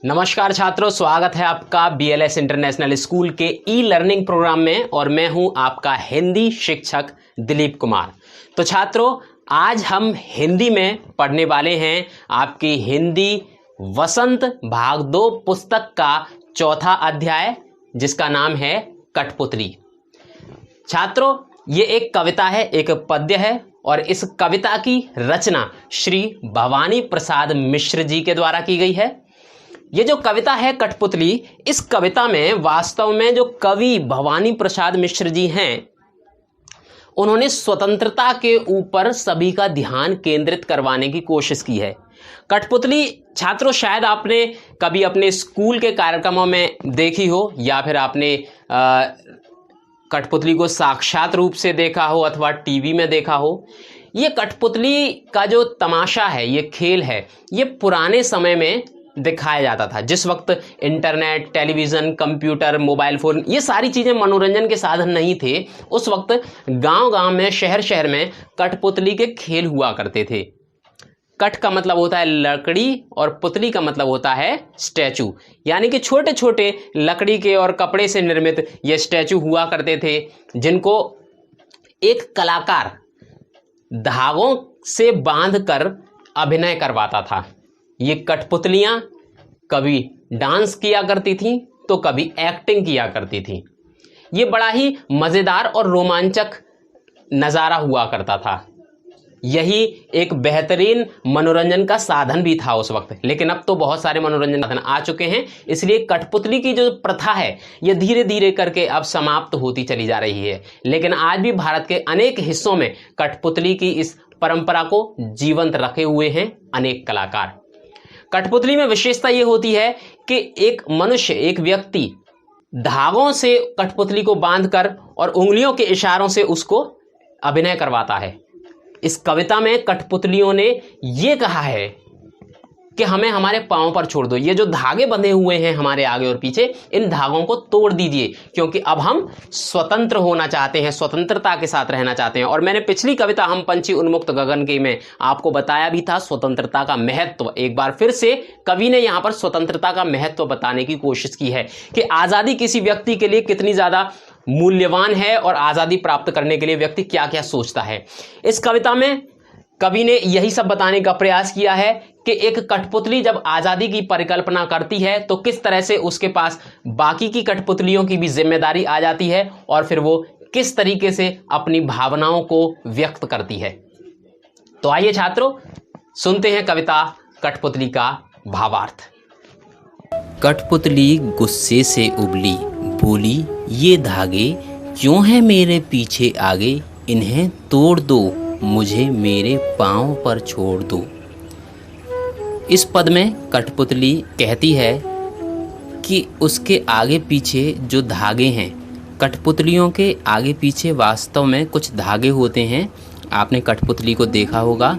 नमस्कार छात्रों, स्वागत है आपका BLS इंटरनेशनल स्कूल के ई लर्निंग प्रोग्राम में और मैं हूं आपका हिंदी शिक्षक दिलीप कुमार। तो छात्रों, आज हम हिंदी में पढ़ने वाले हैं आपकी हिंदी वसंत भाग 2 पुस्तक का चौथा अध्याय, जिसका नाम है कठपुतली। छात्रों, ये एक कविता है, एक पद्य है और इस कविता की रचना श्री भवानी प्रसाद मिश्र जी के द्वारा की गई है। ये जो कविता है कठपुतली, इस कविता में वास्तव में जो कवि भवानी प्रसाद मिश्र जी हैं, उन्होंने स्वतंत्रता के ऊपर सभी का ध्यान केंद्रित करवाने की कोशिश की है। कठपुतली छात्रों, शायद आपने कभी अपने स्कूल के कार्यक्रमों में देखी हो या फिर आपने कठपुतली को साक्षात रूप से देखा हो अथवा टीवी में देखा हो। ये कठपुतली का जो तमाशा है, ये खेल है, ये पुराने समय में दिखाया जाता था, जिस वक्त internet, television, computer, mobile phone, ये सारी चीज़ें मनोरंजन के साधन नहीं थे। उस वक्त गांव-गांव में, शहर-शहर में कठपुतली के खेल हुआ करते थे। कठ का मतलब होता है लकड़ी और पुतली का मतलब होता है स्टैचू, यानी कि छोटे छोटे लकड़ी के और कपड़े से निर्मित ये स्टैचू हुआ करते थे, जिनको एक कलाकार धागों से बांधकर अभिनय करवाता था। ये कठपुतलियाँ कभी डांस किया करती थीं तो कभी एक्टिंग किया करती थीं। ये बड़ा ही मज़ेदार और रोमांचक नज़ारा हुआ करता था। यही एक बेहतरीन मनोरंजन का साधन भी था उस वक्त, लेकिन अब तो बहुत सारे मनोरंजन साधन आ चुके हैं। इसलिए कठपुतली की जो प्रथा है, ये धीरे धीरे करके अब समाप्त होती चली जा रही है। लेकिन आज भी भारत के अनेक हिस्सों में कठपुतली की इस परंपरा को जीवंत रखे हुए हैं अनेक कलाकार। कठपुतली में विशेषता ये होती है कि एक मनुष्य, एक व्यक्ति धागों से कठपुतली को बांधकर और उंगलियों के इशारों से उसको अभिनय करवाता है। इस कविता में कठपुतलियों ने ये कहा है कि हमें हमारे पाँव पर छोड़ दो। ये जो धागे बंधे हुए हैं हमारे आगे और पीछे, इन धागों को तोड़ दीजिए, क्योंकि अब हम स्वतंत्र होना चाहते हैं, स्वतंत्रता के साथ रहना चाहते हैं। और मैंने पिछली कविता हम पंछी उन्मुक्त गगन की में आपको बताया भी था स्वतंत्रता का महत्व। एक बार फिर से कवि ने यहाँ पर स्वतंत्रता का महत्व बताने की कोशिश की है कि आज़ादी किसी व्यक्ति के लिए कितनी ज़्यादा मूल्यवान है और आज़ादी प्राप्त करने के लिए व्यक्ति क्या क्या सोचता है। इस कविता में कवि ने यही सब बताने का प्रयास किया है कि एक कठपुतली जब आज़ादी की परिकल्पना करती है तो किस तरह से उसके पास बाकी की कठपुतलियों की भी जिम्मेदारी आ जाती है और फिर वो किस तरीके से अपनी भावनाओं को व्यक्त करती है। तो आइए छात्रों, सुनते हैं कविता कठपुतली का भावार्थ। कठपुतली गुस्से से उबली, बोली ये धागे क्यों हैं मेरे पीछे आगे, इन्हें तोड़ दो, मुझे मेरे पाँव पर छोड़ दो। इस पद में कठपुतली कहती है कि उसके आगे पीछे जो धागे हैं, कठपुतलियों के आगे पीछे वास्तव में कुछ धागे होते हैं। आपने कठपुतली को देखा होगा,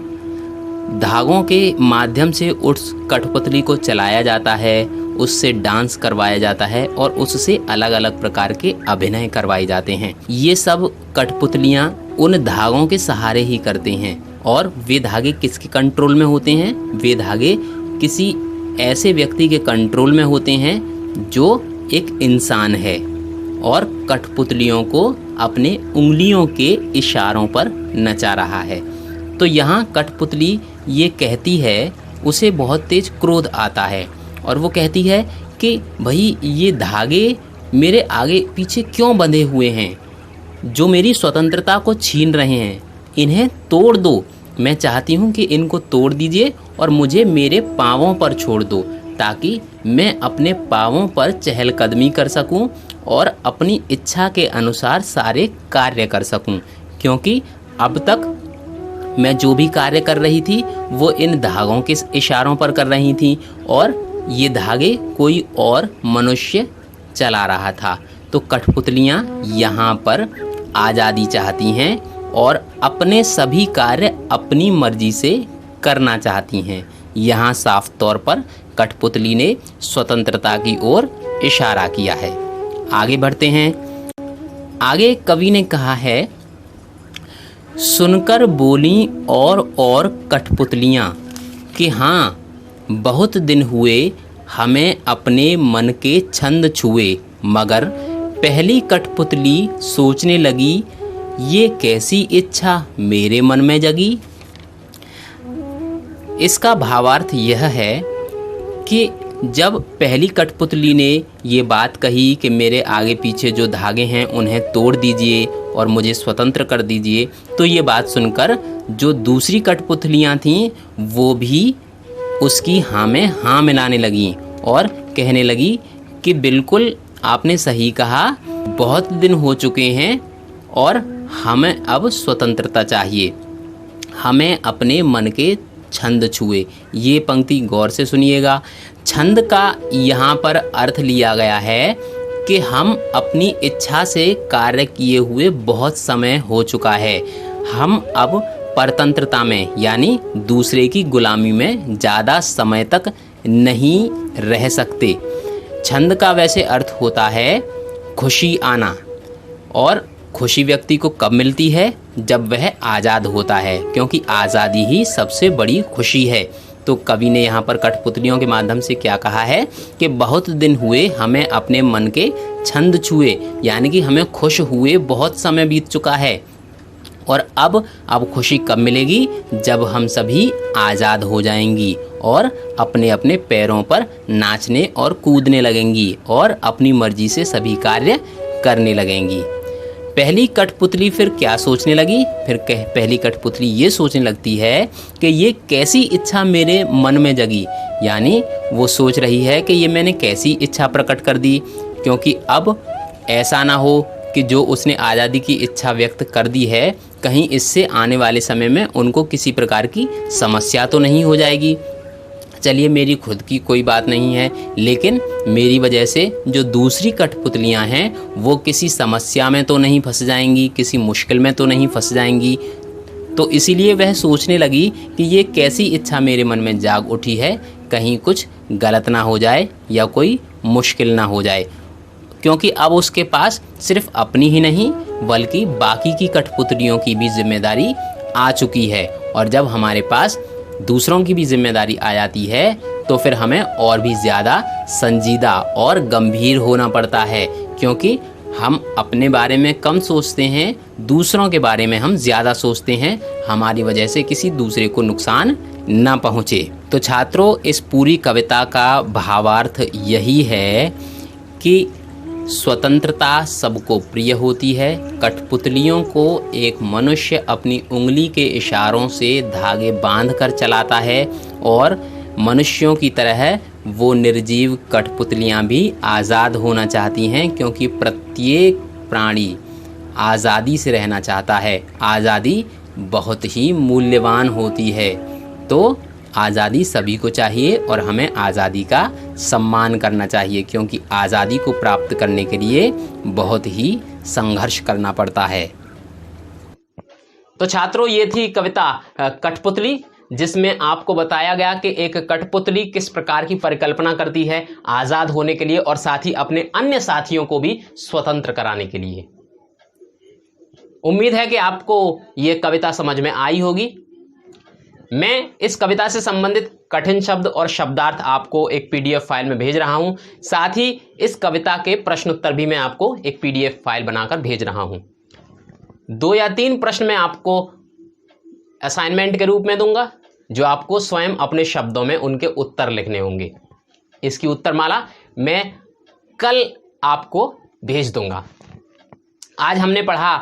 धागों के माध्यम से उस कठपुतली को चलाया जाता है, उससे डांस करवाया जाता है और उससे अलग अलग प्रकार के अभिनय करवाए जाते हैं। ये सब कठपुतलियाँ उन धागों के सहारे ही करते हैं। और वे धागे किसके कंट्रोल में होते हैं? वे धागे किसी ऐसे व्यक्ति के कंट्रोल में होते हैं जो एक इंसान है और कठपुतलियों को अपने उंगलियों के इशारों पर नचा रहा है। तो यहाँ कठपुतली ये कहती है, उसे बहुत तेज क्रोध आता है और वो कहती है कि भाई ये धागे मेरे आगे पीछे क्यों बंधे हुए हैं, जो मेरी स्वतंत्रता को छीन रहे हैं, इन्हें तोड़ दो। मैं चाहती हूँ कि इनको तोड़ दीजिए और मुझे मेरे पाँवों पर छोड़ दो, ताकि मैं अपने पाँवों पर चहलकदमी कर सकूँ और अपनी इच्छा के अनुसार सारे कार्य कर सकूँ। क्योंकि अब तक मैं जो भी कार्य कर रही थी वो इन धागों के इशारों पर कर रही थी और ये धागे कोई और मनुष्य चला रहा था। तो कठपुतलियाँ यहाँ पर आज़ादी चाहती हैं और अपने सभी कार्य अपनी मर्जी से करना चाहती हैं। यहाँ साफ तौर पर कठपुतली ने स्वतंत्रता की ओर इशारा किया है। आगे बढ़ते हैं। आगे कवि ने कहा है, सुनकर बोली और कठपुतलियाँ कि हाँ बहुत दिन हुए हमें अपने मन के छंद छुए, मगर पहली कठपुतली सोचने लगी, ये कैसी इच्छा मेरे मन में जगी। इसका भावार्थ यह है कि जब पहली कठपुतली ने ये बात कही कि मेरे आगे पीछे जो धागे हैं उन्हें तोड़ दीजिए और मुझे स्वतंत्र कर दीजिए, तो ये बात सुनकर जो दूसरी कठपुतलियाँ थीं वो भी उसकी हाँ में हाँ मिलाने लगीं और कहने लगी कि बिल्कुल आपने सही कहा, बहुत दिन हो चुके हैं और हमें अब स्वतंत्रता चाहिए, हमें अपने मन के छंद छुए। ये पंक्ति गौर से सुनिएगा। छंद का यहाँ पर अर्थ लिया गया है कि हम अपनी इच्छा से कार्य किए हुए बहुत समय हो चुका है, हम अब परतंत्रता में यानी दूसरे की गुलामी में ज़्यादा समय तक नहीं रह सकते। छंद का वैसे अर्थ होता है खुशी आना, और खुशी व्यक्ति को कब मिलती है? जब वह आज़ाद होता है, क्योंकि आज़ादी ही सबसे बड़ी खुशी है। तो कवि ने यहाँ पर कठपुतलियों के माध्यम से क्या कहा है कि बहुत दिन हुए हमें अपने मन के छंद छुए, यानी कि हमें खुश हुए बहुत समय बीत चुका है, और अब खुशी कब मिलेगी? जब हम सभी आज़ाद हो जाएंगी और अपने अपने पैरों पर नाचने और कूदने लगेंगी और अपनी मर्जी से सभी कार्य करने लगेंगी। पहली कठपुतली फिर क्या सोचने लगी? फिर पहली कठपुतली ये सोचने लगती है कि ये कैसी इच्छा मेरे मन में जगी, यानी वो सोच रही है कि ये मैंने कैसी इच्छा प्रकट कर दी, क्योंकि अब ऐसा ना हो कि जो उसने आज़ादी की इच्छा व्यक्त कर दी है, कहीं इससे आने वाले समय में उनको किसी प्रकार की समस्या तो नहीं हो जाएगी। चलिए, मेरी खुद की कोई बात नहीं है, लेकिन मेरी वजह से जो दूसरी कठपुतलियां हैं वो किसी समस्या में तो नहीं फंस जाएंगी, किसी मुश्किल में तो नहीं फंस जाएंगी। तो इसीलिए वह सोचने लगी कि ये कैसी इच्छा मेरे मन में जाग उठी है, कहीं कुछ गलत ना हो जाए या कोई मुश्किल ना हो जाए, क्योंकि अब उसके पास सिर्फ अपनी ही नहीं बल्कि बाकी की कठपुतलियों की भी जिम्मेदारी आ चुकी है। और जब हमारे पास दूसरों की भी जिम्मेदारी आ जाती है तो फिर हमें और भी ज़्यादा संजीदा और गंभीर होना पड़ता है, क्योंकि हम अपने बारे में कम सोचते हैं, दूसरों के बारे में हम ज़्यादा सोचते हैं, हमारी वजह से किसी दूसरे को नुकसान ना पहुँचे। तो छात्रों, इस पूरी कविता का भावार्थ यही है कि स्वतंत्रता सबको प्रिय होती है। कठपुतलियों को एक मनुष्य अपनी उंगली के इशारों से धागे बांध कर चलाता है, और मनुष्यों की तरह वो निर्जीव कठपुतलियाँ भी आज़ाद होना चाहती हैं, क्योंकि प्रत्येक प्राणी आज़ादी से रहना चाहता है। आज़ादी बहुत ही मूल्यवान होती है, तो आज़ादी सभी को चाहिए और हमें आज़ादी का सम्मान करना चाहिए, क्योंकि आज़ादी को प्राप्त करने के लिए बहुत ही संघर्ष करना पड़ता है। तो छात्रों, ये थी कविता कठपुतली, जिसमें आपको बताया गया कि एक कठपुतली किस प्रकार की परिकल्पना करती है आज़ाद होने के लिए और साथ ही अपने अन्य साथियों को भी स्वतंत्र कराने के लिए। उम्मीद है कि आपको ये कविता समझ में आई होगी। मैं इस कविता से संबंधित कठिन शब्द और शब्दार्थ आपको एक पीडीएफ फाइल में भेज रहा हूं। साथ ही इस कविता के प्रश्न उत्तर भी मैं आपको एक पीडीएफ फाइल बनाकर भेज रहा हूं। 2 या 3 प्रश्न मैं आपको असाइनमेंट के रूप में दूंगा, जो आपको स्वयं अपने शब्दों में उनके उत्तर लिखने होंगे। इसकी उत्तरमाला मैं कल आपको भेज दूंगा। आज हमने पढ़ा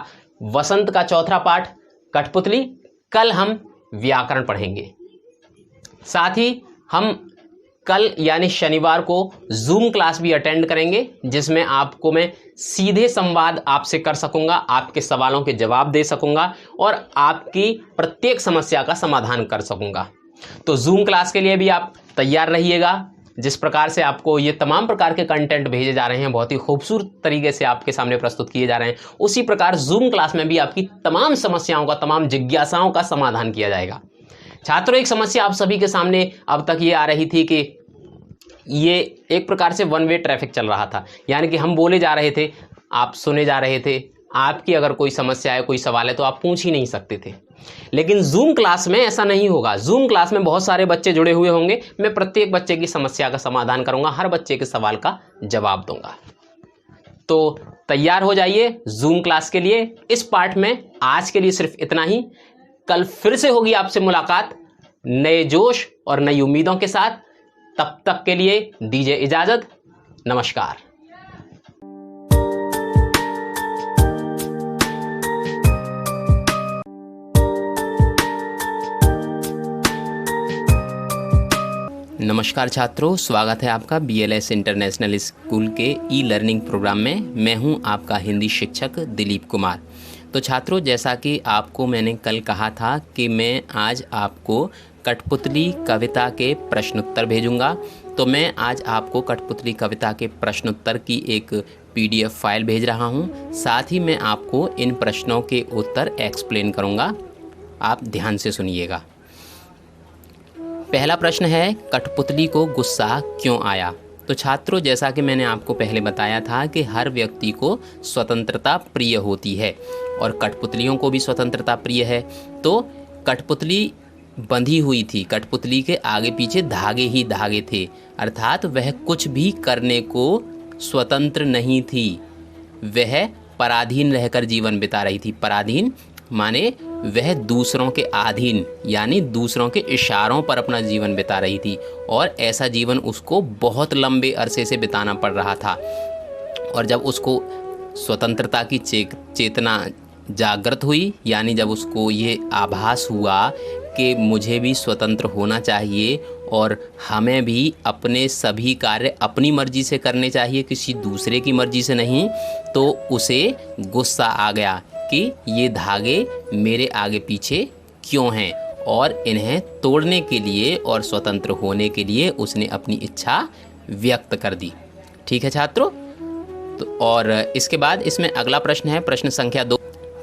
वसंत का चौथा पाठ कठपुतली, कल हम व्याकरण पढ़ेंगे। साथ ही हम कल यानी शनिवार को जूम क्लास भी अटेंड करेंगे, जिसमें आपको मैं सीधे संवाद आपसे कर सकूंगा, आपके सवालों के जवाब दे सकूंगा और आपकी प्रत्येक समस्या का समाधान कर सकूंगा। तो जूम क्लास के लिए भी आप तैयार रहिएगा। जिस प्रकार से आपको ये तमाम प्रकार के कंटेंट भेजे जा रहे हैं, बहुत ही खूबसूरत तरीके से आपके सामने प्रस्तुत किए जा रहे हैं, उसी प्रकार जूम क्लास में भी आपकी तमाम समस्याओं का, तमाम जिज्ञासाओं का समाधान किया जाएगा। छात्रों, एक समस्या आप सभी के सामने अब तक ये आ रही थी कि ये एक प्रकार से वन वे ट्रैफिक चल रहा था, यानी कि हम बोले जा रहे थे, आप सुने जा रहे थे, आपकी अगर कोई समस्या है, कोई सवाल है तो आप पूछ ही नहीं सकते थे। लेकिन जूम क्लास में ऐसा नहीं होगा। जूम क्लास में बहुत सारे बच्चे जुड़े हुए होंगे, मैं प्रत्येक बच्चे की समस्या का समाधान करूंगा, हर बच्चे के सवाल का जवाब दूंगा। तो तैयार हो जाइए जूम क्लास के लिए। इस पार्ट में आज के लिए सिर्फ इतना ही। कल फिर से होगी आपसे मुलाकात नए जोश और नई उम्मीदों के साथ। तब तक के लिए दीजिए इजाजत। नमस्कार। नमस्कार छात्रों, स्वागत है आपका BLS इंटरनेशनल स्कूल के ई लर्निंग प्रोग्राम में। मैं हूं आपका हिंदी शिक्षक दिलीप कुमार। तो छात्रों, जैसा कि आपको मैंने कल कहा था कि मैं आज आपको कठपुतली कविता के प्रश्नोत्तर भेजूंगा, तो मैं आज आपको कठपुतली कविता के प्रश्नोत्तर की एक PDF फाइल भेज रहा हूं। साथ ही मैं आपको इन प्रश्नों के उत्तर एक्सप्लेन करूंगा, आप ध्यान से सुनिएगा। पहला प्रश्न है, कठपुतली को गुस्सा क्यों आया? तो छात्रों, जैसा कि मैंने आपको पहले बताया था कि हर व्यक्ति को स्वतंत्रता प्रिय होती है और कठपुतलियों को भी स्वतंत्रता प्रिय है। तो कठपुतली बंधी हुई थी, कठपुतली के आगे पीछे धागे ही धागे थे, अर्थात वह कुछ भी करने को स्वतंत्र नहीं थी, वह पराधीन रहकर जीवन बिता रही थी। पराधीन माने वह दूसरों के अधीन, यानी दूसरों के इशारों पर अपना जीवन बिता रही थी, और ऐसा जीवन उसको बहुत लंबे अरसे से बिताना पड़ रहा था। और जब उसको स्वतंत्रता की चेतना जागृत हुई, यानी जब उसको ये आभास हुआ कि मुझे भी स्वतंत्र होना चाहिए और हमें भी अपने सभी कार्य अपनी मर्जी से करने चाहिए, किसी दूसरे की मर्जी से नहीं, तो उसे गुस्सा आ गया कि ये धागे मेरे आगे पीछे क्यों हैं, और इन्हें तोड़ने के लिए और स्वतंत्र होने के लिए उसने अपनी इच्छा व्यक्त कर दी। ठीक है छात्रों। तो और इसके बाद इसमें अगला प्रश्न है, प्रश्न संख्या 2।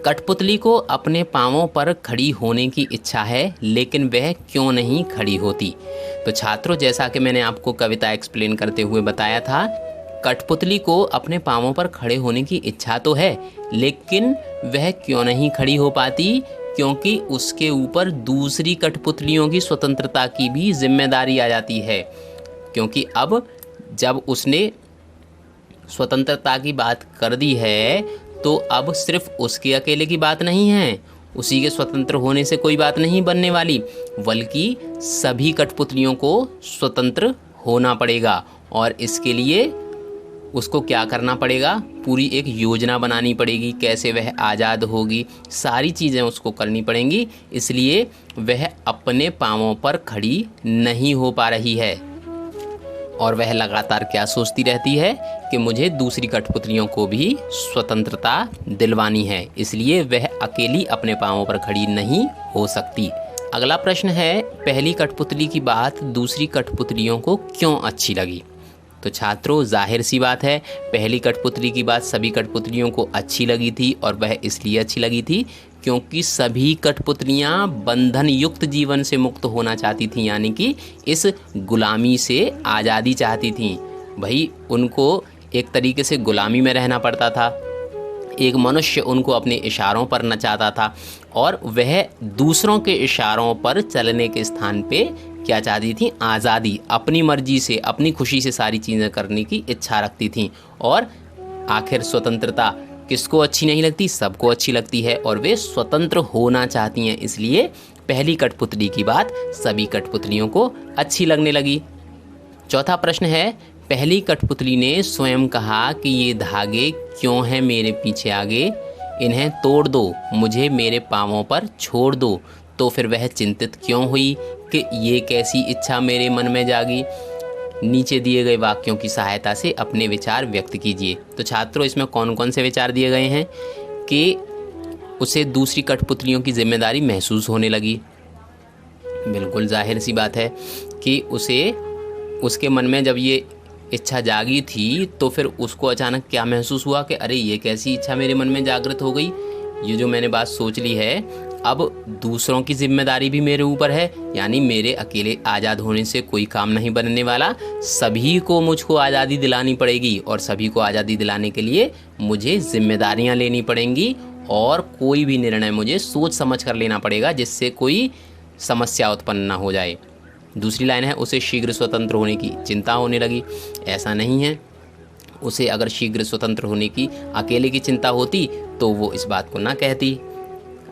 कठपुतली को अपने पांवों पर खड़ी होने की इच्छा है, लेकिन वह क्यों नहीं खड़ी होती? तो छात्रों, जैसा कि मैंने आपको कविता एक्सप्लेन करते हुए बताया था, कठपुतली को अपने पांवों पर खड़े होने की इच्छा तो है, लेकिन वह क्यों नहीं खड़ी हो पाती? क्योंकि उसके ऊपर दूसरी कठपुतलियों की स्वतंत्रता की भी जिम्मेदारी आ जाती है। क्योंकि अब जब उसने स्वतंत्रता की बात कर दी है, तो अब सिर्फ उसके अकेले की बात नहीं है, उसी के स्वतंत्र होने से कोई बात नहीं बनने वाली, बल्कि सभी कठपुतलियों को स्वतंत्र होना पड़ेगा। और इसके लिए उसको क्या करना पड़ेगा? पूरी एक योजना बनानी पड़ेगी, कैसे वह आज़ाद होगी, सारी चीज़ें उसको करनी पड़ेंगी। इसलिए वह अपने पांवों पर खड़ी नहीं हो पा रही है, और वह लगातार क्या सोचती रहती है कि मुझे दूसरी कठपुतलियों को भी स्वतंत्रता दिलवानी है, इसलिए वह अकेली अपने पांवों पर खड़ी नहीं हो सकती। अगला प्रश्न है, पहली कठपुतली की बात दूसरी कठपुतलियों को क्यों अच्छी लगी? तो छात्रों, जाहिर सी बात है, पहली कठपुतली की बात सभी कठपुतलियों को अच्छी लगी थी, और वह इसलिए अच्छी लगी थी क्योंकि सभी कठपुतलियाँ बंधन युक्त जीवन से मुक्त होना चाहती थीं, यानी कि इस गुलामी से आज़ादी चाहती थीं। भाई, उनको एक तरीके से गुलामी में रहना पड़ता था, एक मनुष्य उनको अपने इशारों पर नचाता था, और वह दूसरों के इशारों पर चलने के स्थान पे क्या चाहती थी? आज़ादी, अपनी मर्जी से, अपनी खुशी से सारी चीज़ें करने की इच्छा रखती थी। और आखिर स्वतंत्रता किसको अच्छी नहीं लगती? सबको अच्छी लगती है, और वे स्वतंत्र होना चाहती हैं, इसलिए पहली कठपुतली की बात सभी कठपुतलियों को अच्छी लगने लगी। चौथा प्रश्न है, पहली कठपुतली ने स्वयं कहा कि ये धागे क्यों हैं मेरे पीछे आगे, इन्हें तोड़ दो, मुझे मेरे पांवों पर छोड़ दो। तो फिर वह चिंतित क्यों हुई कि ये कैसी इच्छा मेरे मन में जागी? नीचे दिए गए वाक्यों की सहायता से अपने विचार व्यक्त कीजिए। तो छात्रों, इसमें कौन कौन से विचार दिए गए हैं कि उसे दूसरी कठपुतलियों की जिम्मेदारी महसूस होने लगी। बिल्कुल जाहिर सी बात है कि उसके मन में जब ये इच्छा जागी थी, तो फिर उसको अचानक क्या महसूस हुआ कि अरे ये कैसी इच्छा मेरे मन में जागृत हो गई, ये जो मैंने बात सोच ली है, अब दूसरों की जिम्मेदारी भी मेरे ऊपर है, यानी मेरे अकेले आज़ाद होने से कोई काम नहीं बनने वाला, सभी को मुझको आज़ादी दिलानी पड़ेगी, और सभी को आज़ादी दिलाने के लिए मुझे जिम्मेदारियां लेनी पड़ेंगी, और कोई भी निर्णय मुझे सोच समझ कर लेना पड़ेगा जिससे कोई समस्या उत्पन्न ना हो जाए। दूसरी लाइन है, उसे शीघ्र स्वतंत्र होने की चिंता होने लगी। ऐसा नहीं है, उसे अगर शीघ्र स्वतंत्र होने की अकेले की चिंता होती तो वो इस बात को ना कहती।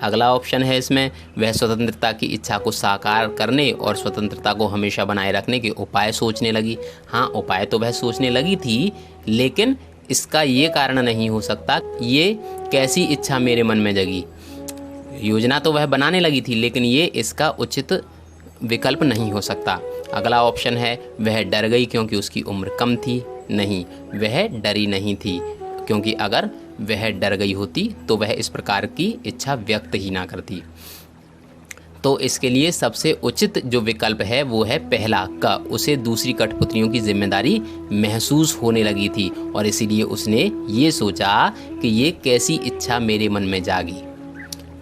अगला ऑप्शन है इसमें, वह स्वतंत्रता की इच्छा को साकार करने और स्वतंत्रता को हमेशा बनाए रखने के उपाय सोचने लगी। हाँ, उपाय तो वह सोचने लगी थी, लेकिन इसका ये कारण नहीं हो सकता ये कैसी इच्छा मेरे मन में जगी। योजना तो वह बनाने लगी थी, लेकिन ये इसका उचित विकल्प नहीं हो सकता। अगला ऑप्शन है, वह डर गई क्योंकि उसकी उम्र कम थी। नहीं, वह डरी नहीं थी, क्योंकि अगर वह डर गई होती तो वह इस प्रकार की इच्छा व्यक्त ही ना करती। तो इसके लिए सबसे उचित जो विकल्प है वो है पहला का, उसे दूसरी कठपुतलियों की जिम्मेदारी महसूस होने लगी थी और इसीलिए उसने ये सोचा कि ये कैसी इच्छा मेरे मन में जागी।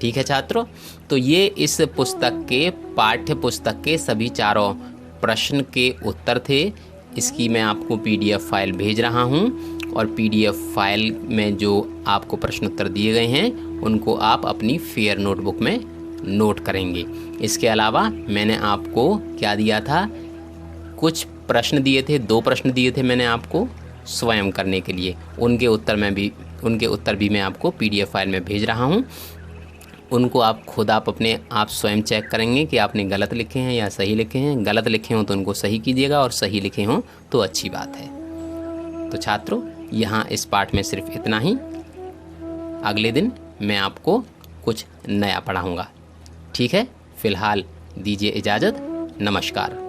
ठीक है छात्रों, तो ये इस पुस्तक के पाठ्य पुस्तक के सभी चारों प्रश्न के उत्तर थे। इसकी मैं आपको PDF फाइल भेज रहा हूँ और PDF फाइल में जो आपको प्रश्न उत्तर दिए गए हैं उनको आप अपनी फेयर नोटबुक में नोट करेंगे। इसके अलावा मैंने आपको क्या दिया था, कुछ प्रश्न दिए थे, 2 प्रश्न दिए थे मैंने आपको स्वयं करने के लिए। उनके उत्तर भी मैं आपको PDF फाइल में भेज रहा हूँ। उनको आप खुद अपने आप स्वयं चेक करेंगे कि आपने गलत लिखे हैं या सही लिखे हैं। गलत लिखे हों तो उनको सही कीजिएगा और सही लिखे हों तो अच्छी बात है। तो छात्रों, यहाँ इस पाठ में सिर्फ इतना ही। अगले दिन मैं आपको कुछ नया पढ़ाऊँगा। ठीक है, फ़िलहाल दीजिए इजाज़त। नमस्कार।